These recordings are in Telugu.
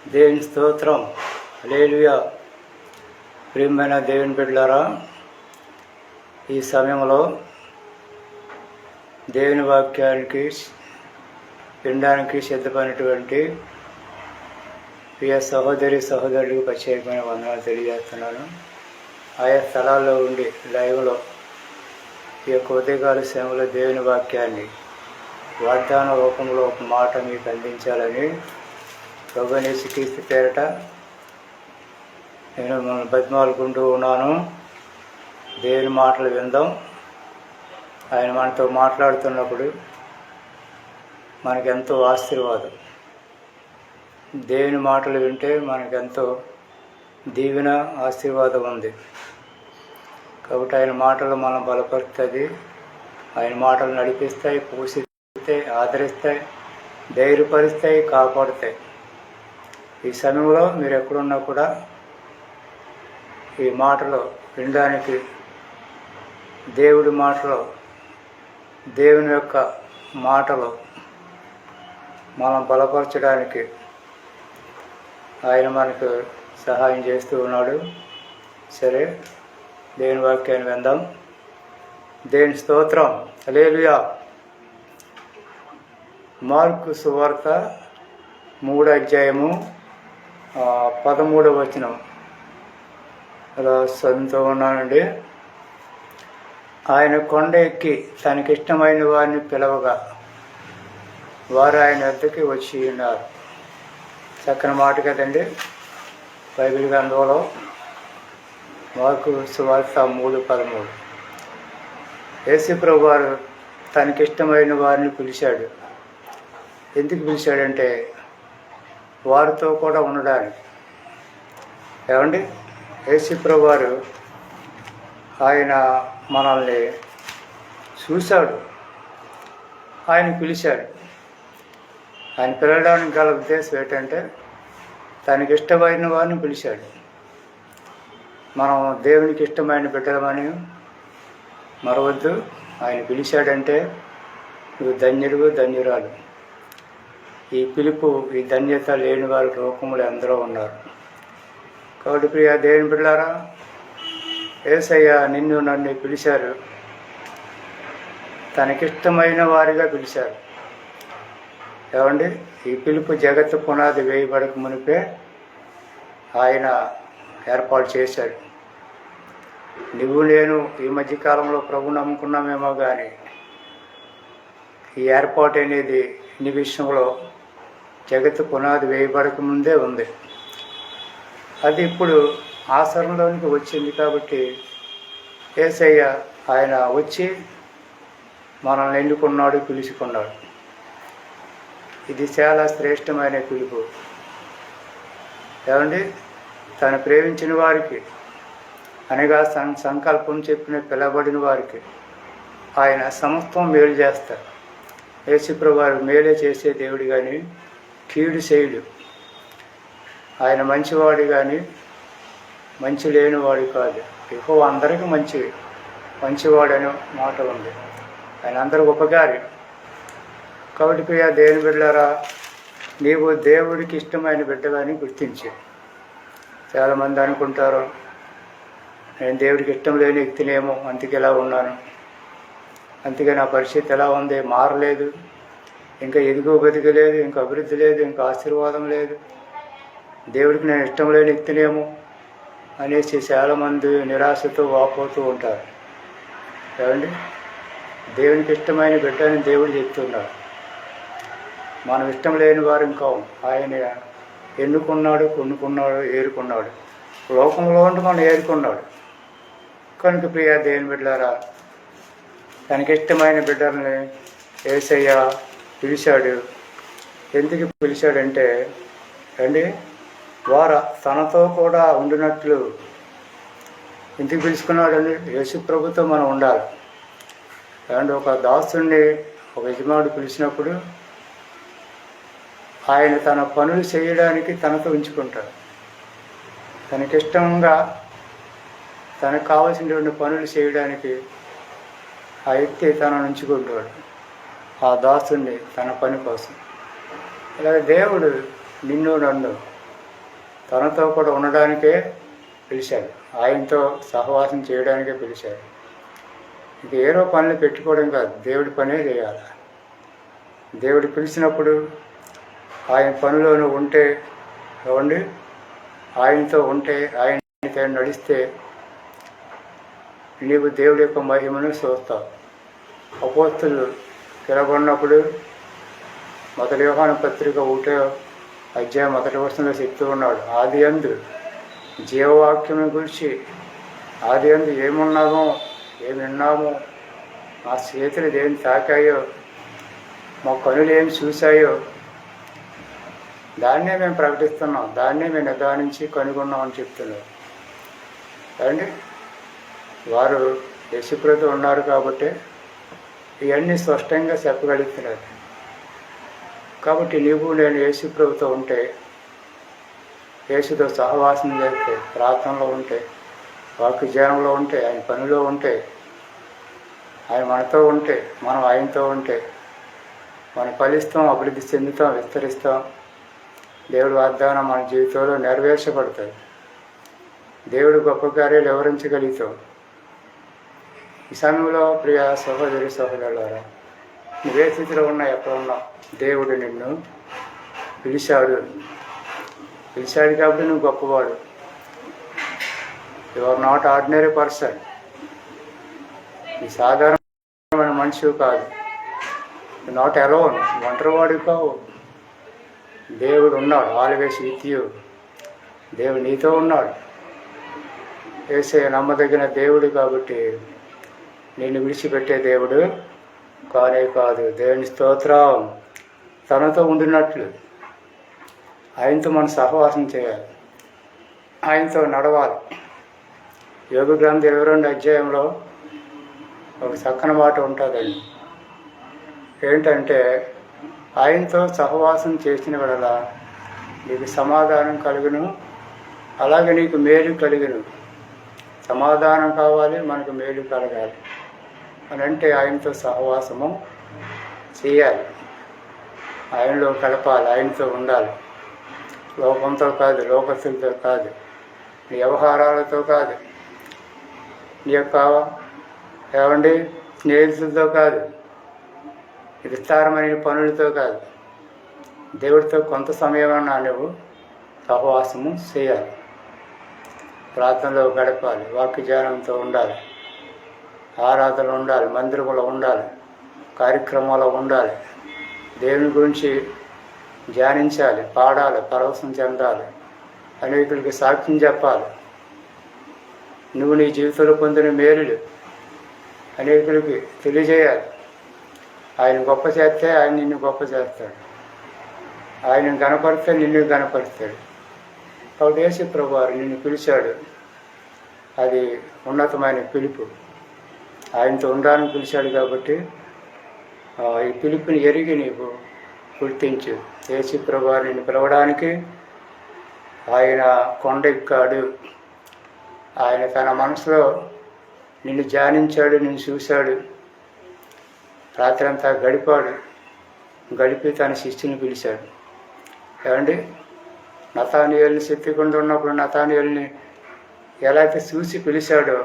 దేవుని స్తోత్రం. హల్లెలూయా. ప్రియమైన దేవుని బిడ్డలారా, ఈ సమయంలో దేవుని వాక్యానికి వినడానికి సిద్ధమైనటువంటి ప్రియ సహోదరులకు ప్రత్యేకమైన వందనాలు తెలియజేస్తున్నాను. ఆయా స్థలాల్లో ఉండి లైవ్లో ఈ యొక్క ఉదయకాల సమయంలో దేవుని వాక్యాన్ని వాగ్దాన రూపంలో ఒక మాట మీకు అందించాలని ప్రభువైన యేసుక్రీస్తు పేరట నేను మిమ్మల్ని బతిమాలుకుంటూ ఉన్నాను. దేవుని మాటలు విందాం. ఆయన మనతో మాట్లాడుతున్నప్పుడు మనకెంతో ఆశీర్వాదం. దేవుని మాటలు వింటే మనకెంతో దీవెన, ఆశీర్వాదం ఉంది. కాబట్టి ఆయన మాటలు మనం బలపరుస్తుంది, ఆయన మాటలు నడిపిస్తాయి, పోషిస్తాయి, ఆదరిస్తాయి, ధైర్యపరుస్తాయి, కాపాడుతాయి. ఈ సమయంలో మీరు ఎక్కడున్నా కూడా ఈ మాటలు వినడానికి, దేవుడి మాటలు, దేవుని యొక్క మాటలు మనం బలపరచడానికి ఆయన మనకు సహాయం చేస్తూ ఉన్నాడు. సరే, దేవుని వాక్యాన్ని విందాం. దేవుని స్తోత్రం. హల్లెలూయా. మార్కు సువార్త 3వ అధ్యాయము 13వ వచనం అలా చదువుతూ ఉన్నానండి. ఆయన కొండ ఎక్కి తనకిష్టమైన వారిని పిలవగా వారు ఆయన వద్దకి వచ్చి ఉన్నారు. చక్కని మాట కదండి. బైబిల్ గ్రంథంలో మార్కు సువార్త 3:13 యేసు ప్రభువు వారు తనకిష్టమైన వారిని పిలిచాడు. ఎందుకు పిలిచాడంటే వారితో కూడా ఉండడానికి. ఏమండి, యేసు ప్రభువు వారు ఆయన మనల్ని చూశాడు, ఆయన పిలిచాడు. ఆయన పిలవడానికి గల ఉద్దేశం ఏంటంటే తనకి ఇష్టమైన వారిని పిలిచాడు. మనం దేవునికి ఇష్టమైన బిడ్డలమని మరవద్దు. ఆయన పిలిచాడంటే నువ్వు ధన్యుడు, ధన్యురాలు. ఈ పిలుపు, ఈ ధన్యత లేని వారి లోకములు ఎందరో ఉన్నారు. కాబట్టి ప్రియ దేవుని బిడ్డలారా, యేసయ్య నిన్ను నన్ను పిలిచారు, తనకిష్టమైన వారిగా పిలిచారు. ఏమండి, ఈ పిలుపు జగత్తు పునాది వేయబడక మునిపే ఆయన ఏర్పాటు చేశాడు. నువ్వు నేను ఈ మధ్యకాలంలో ప్రభు నమ్ముకున్నామేమో కానీ ఈ ఏర్పాటు అనేది నీ విషయంలో జగత్తు పునాది వేయబడక ముందే ఉంది. అది ఇప్పుడు ఆచరణలోనికి వచ్చింది. కాబట్టి యేసయ్య ఆయన వచ్చి మనల్ని ఎన్నుకున్నాడు, పిలుచుకున్నాడు. ఇది చాలా శ్రేష్టమైన పిలుపు. ఏమండి, తను ప్రేమించిన వారికి, అనగా సంకల్పం చెప్పిన పిలబడిన వారికి ఆయన సమస్తం మేలు చేస్తారు. యేసుప్రభువు వారు మేలే చేసే దేవుడు కానీ కీడు చేయుడు. ఆయన మంచివాడు కానీ మంచి లేనివాడు కాదు. ఎక్కువ అందరికీ మంచివాడు అనే మాట ఉంది. ఆయన అందరికి ఉపకారి. కాబట్టి ప్రియ దేవుని బిడ్డలారా, నీవు దేవుడికి ఇష్టమైన బిడ్డగాని గుర్తించి. చాలామంది అనుకుంటారు, నేను దేవుడికి ఇష్టం లేని వ్యక్తినేమో, అందుకే ఇలా ఉన్నాను, అందుకే నా పరిస్థితి ఎలా ఉంది, మారలేదు, ఇంకా ఎదుగు బతికలేదు, ఇంకా అభివృద్ధి లేదు, ఇంకా ఆశీర్వాదం లేదు, దేవుడికి నేను ఇష్టం లేని వ్యక్తినేమో అనేసి చాలామంది నిరాశతో వాపోతూ ఉంటారు. ఏమండి, దేవునికి ఇష్టమైన బిడ్డని దేవుడు చెప్తున్నాడు. మనం ఇష్టం లేని వారు ఇంకా ఆయన ఎన్నుకున్నాడు, కొనుక్కున్నాడు, ఏరుకున్నాడు. లోకంలో ఉండి మనం ఏరుకున్నాడు. కనుక ప్రియ దేవుని బిడ్డలారా, తనకి ఇష్టమైన బిడ్డల్ని యేసయ్య పిలిచాడు. ఎందుకు పిలిచాడంటే అండి, వారు తనతో కూడా ఉండినట్లు. ఎందుకు పిలుచుకున్నాడండి? యేసు ప్రభుతో మనం ఉండాలి. అండ్ ఒక దాసుని ఒక యజమానుడు పిలిచినప్పుడు ఆయన తన పనులు చేయడానికి తనతో ఉంచుకుంటాడు. తనకిష్టంగా తనకు కావాల్సినటువంటి పనులు చేయడానికి ఆ వ్యక్తి తనను ఉంచుకుంటాడు, ఆ దాసుని తన పని కోసం. అలాగే దేవుడు నిన్ను నన్ను తనతో కూడా ఉండడానికే పిలిచాడు, ఆయనతో సహవాసం చేయడానికే పిలిచాడు. ఇంక ఏదో పనులు పెట్టుకోవడం కాదు, దేవుడి పనే చేయాలి. దేవుడు పిలిచినప్పుడు ఆయన పనిలోనూ ఉంటే ఏమండి, ఆయనతో ఉంటే, ఆయనతో నడిస్తే నీవు దేవుడి యొక్క మహిమను చూస్తావు. అపోస్తులు తిరగొన్నప్పుడు మొదటి యోహాను పత్రిక 1వ అధ్యాయం 1వ వచనంలో చెప్తూ ఉన్నాడు, ఆది యందు జీవవాక్యం గురించి, ఆది యందు ఏమున్నామో ఏమి విన్నామో, మా చేతులు ఏం తాకాయో, మా కనులు ఏం చూశాయో దాన్నే మేము ప్రకటిస్తున్నాం, దాన్నే మేము నిదానించి కనుగొన్నామని చెప్తున్నారు. అండి వారు యేసుప్రభుతో ఉన్నారు కాబట్టి ఇవన్నీ స్పష్టంగా చెప్పగలుగుతున్నారు. కాబట్టి నీవు నేను యేసుప్రభుతో ఉంటే, యేసుతో సహవాసం చేస్తే, ప్రార్థనలో ఉంటే, వాక్యజ్ఞానంలో ఉంటే, ఆయన పనిలో ఉంటే, ఆయన మనతో ఉంటే, మనం ఆయనతో ఉంటే మనం ఫలిస్తాం, అభివృద్ధి చెందుతాం, విస్తరిస్తాం. దేవుడి వాగ్దానం మన జీవితంలో నెరవేర్చబడతాయి. దేవుడు గొప్ప కార్యాలు వివరించగలుగుతాం. ఈ సమయంలో ప్రియ సహోదరి సహోదరులారా, నువ్వే స్థితిలో ఉన్నా, ఎక్కడ ఉన్నా, దేవుడు నిన్ను పిలిచాడు కాబట్టి నువ్వు గొప్పవాడు. You are not ordinary person. నీ సాధారణమైన మనిషి కాదు. నాట్ అలోన్, ఒంటరివాడు కావు. దేవుడు ఉన్నాడు, ఆల్వేస్ విత్ యూ. దేవుడు నీతో ఉన్నాడు. యేసయ్య నమ్మదగిన దేవుడు కాబట్టి నిన్ను విడిచిపెట్టే దేవుడు కానే కాదు. దేవుని స్తోత్రం. తనతో ఉండినట్లు ఆయనతో మనం సహవాసం చేయాలి, ఆయనతో నడవాలి. యోగ గ్రంథం 22వ అధ్యాయంలో ఒక చక్కని మాట ఉంటుందండి. ఏంటంటే, ఆయనతో సహవాసం చేసిన వల్ల నీకు సమాధానం కలుగును, అలాగే నీకు మేలు కలుగును. సమాధానం కావాలి, మనకు మేలు కలగాలి అని అంటే ఆయనతో సహవాసము చేయాలి, ఆయనలో కలపాలి, ఆయనతో ఉండాలి. లోకంతో కాదు, లోకస్తులతో కాదు, నీ వ్యవహారాలతో కాదు, నీ యొక్క ఏమండి స్నేహితులతో కాదు, విస్తారమైన పనులతో కాదు, దేవుడితో కొంత సమయమన్నా నువ్వు సహవాసము చేయాలి. ప్రార్థనలో గడపాలి, వాక్యజ్ఞానంతో ఉండాలి, ఆరాధనలు ఉండాలి, మందిరంలో ఉండాలి, కార్యక్రమాల్లో ఉండాలి, దేవుని గురించి ధ్యానించాలి, పాడాలి, పరవశం చెందాలి, అనేకులకి సాక్ష్యం చెప్పాలి. నువ్వు నీ జీవితంలో పొందిన మేలులు అనేకులకి తెలియజేయాలి. ఆయన గొప్ప చేస్తే ఆయన నిన్ను గొప్ప చేస్తాడు, ఆయన గణపరిస్తే నిన్ను గణపరుస్తాడు. కాబట్టి యేసు ప్రభువారు నిన్ను పిలిచాడు, అది ఉన్నతమైన పిలుపు. ఆయనతో ఉండడానికి పిలిచాడు కాబట్టి ఈ పిలుపుని ఎరిగి నీకు గుర్తించు. యేసు ప్రభువారు నిన్ను పిలవడానికి ఆయన కొండ ఎక్కాడు. ఆయన తన మనసులో నిన్ను ధ్యానించాడు, నిన్ను చూశాడు, రాత్రి అంతా గడిపి తన శిష్యుని పిలిచాడు. ఏమండి, నతానియేలుని శక్తికుండా ఉన్నప్పుడు నతానియేలుని ఎలా అయితే చూసి పిలిచాడో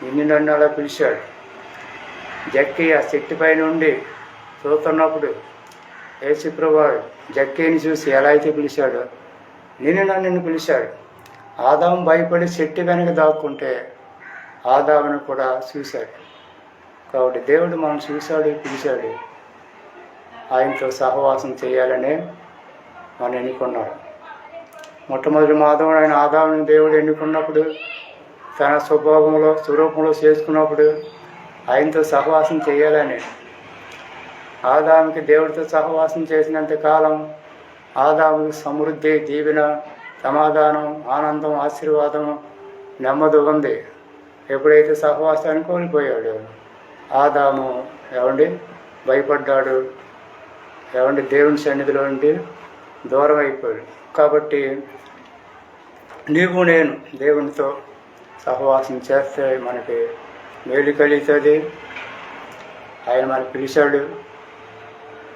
నిన్ను నన్ను అలా పిలిచాడు. జక్కి ఆ శక్తిపై నుండి చూస్తున్నప్పుడు యేసు ప్రభువారు జక్కీని చూసి ఎలా అయితే పిలిచాడో నిన్ను నన్ను పిలిచాడు. ఆదాము భయపడి చెట్టు వెనక దాక్కుంటే ఆదామును కూడా చూశాడు. కాబట్టి దేవుడు మనం చూశాడు, పిలిచాడు, ఆయనతో సహవాసం చేయాలనే మనం ఎన్నుకున్నాడు. మొట్టమొదటి మాధవుడు ఆయన ఆదాముని దేవుడు ఎన్నుకున్నప్పుడు, తన స్వరూపంలో చేసుకున్నప్పుడు ఆయనతో సహవాసం చేయాలని. ఆదాముకి దేవుడితో సహవాసం చేసినంత కాలం ఆదాముకి సమృద్ధి, దీవెన, సమాధానం, ఆనందం, ఆశీర్వాదం, నెమ్మది ఉంది. ఎప్పుడైతే సహవాసాన్ని కోల్పోయాడు ఆదాము భయపడ్డాడు, దేవుని సన్నిధిలో నుండి దూరం అయిపోయాడు. కాబట్టి నీవు నేను దేవునితో సహవాసం చేస్తే మనకి మేలు కలుగుతుంది. ఆయన మనకు పిలిచాడు,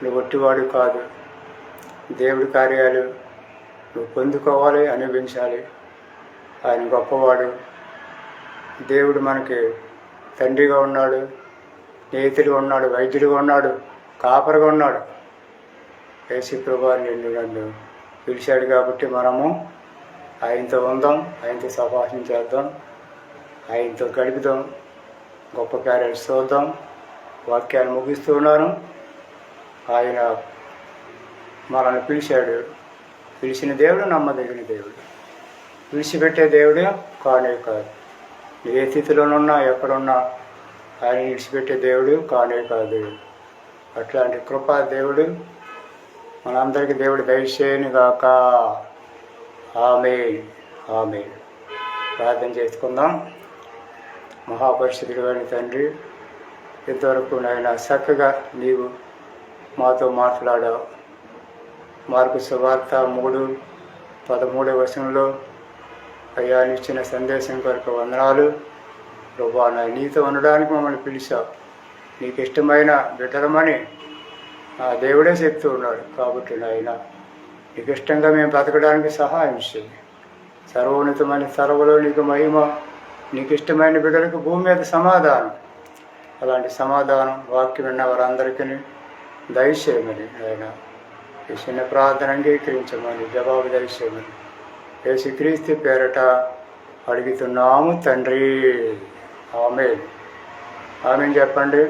నువ్వు ఒట్టివాడు కాదు. దేవుడి కార్యాలు నువ్వు పొందుకోవాలి, అనుభవించాలి. ఆయన గొప్పవాడు. దేవుడు మనకి తండ్రిగా ఉన్నాడు, స్నేహితుడిగా ఉన్నాడు, వైద్యుడిగా ఉన్నాడు, కాపరిగా ఉన్నాడు. యేసు ప్రభువు నిన్ను నన్ను పిలిచాడు కాబట్టి మనము ఆయనతో ఉందాం, ఆయనతో సంభాషణ చేద్దాం, ఆయనతో గడుపుదాం, గొప్ప కార్యాలు చూద్దాం. వాక్యాన్ని ముగిస్తూ ఉన్నాను. ఆయన మనల్ని పిలిచాడు. పిలిచిన దేవుడు నమ్మదగిన దేవుడు, విడిచిపెట్టే దేవుడు కానే కాదు. ఏ స్థితిలోనున్నా ఎక్కడున్నా ఆయన విడిచిపెట్టే దేవుడు కానే కాదు. అట్లాంటి కృపా దేవుడు మనందరికీ దేవుడు దయచేయను గాక. ఆమేన్, ఆమేన్. ప్రార్థన చేసుకుందాం. మహాపరిశుద్ధుడు అయిన తండ్రి, ఇంతవరకు నాయన చక్కగా నీవు మాతో మాట్లాడావు. మార్కు సువార్త 3:13 అయ్యా ఇచ్చిన సందేశం కొరకు వందనాలు ప్రభువా. నీతో ఉండడానికి మమ్మల్ని పిలిచావు. నీకు ఇష్టమైన బిడ్డలమని ఆ దేవుడే చెప్తూ ఉన్నాడు. కాబట్టి నాయన నీకు ఇష్టంగా మేము బ్రతకడానికి సహాయం చేయండి. సర్వోన్నతమైన సర్వలో నీకు మహిమ, నీకు ఇష్టమైన బిడ్డలకు భూమి మీద సమాధానం. అలాంటి సమాధానం వాక్యం విన్న వారందరికీ దయచేయమని ఆయన ఈ చిన్న ప్రార్థన అంగీకరించమని, జవాబు దయచేయమని యేసుక్రీస్తు పేరట అడుగుతున్నాము తండ్రి. ఆమేన్, ఆమేన్ చెప్పండి.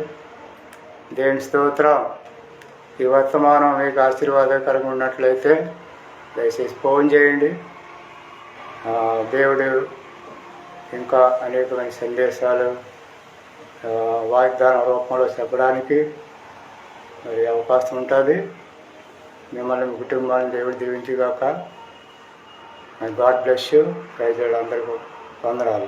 దేవుని స్తోత్రం. ఈ వర్తమానం మీకు ఆశీర్వాదకరంగా ఉన్నట్లయితే దయచేసి ఫోన్ చేయండి. దేవుడు ఇంకా అనేకమైన సందేశాలు వాగ్దాన రూపంలో చెప్పడానికి మరి అవకాశం ఉంటుంది. మిమ్మల్ని మీ కుటుంబాన్ని దేవుడు దీవించుగాక. God bless you. ప్రైజ్ అందరికీ వందనాలు.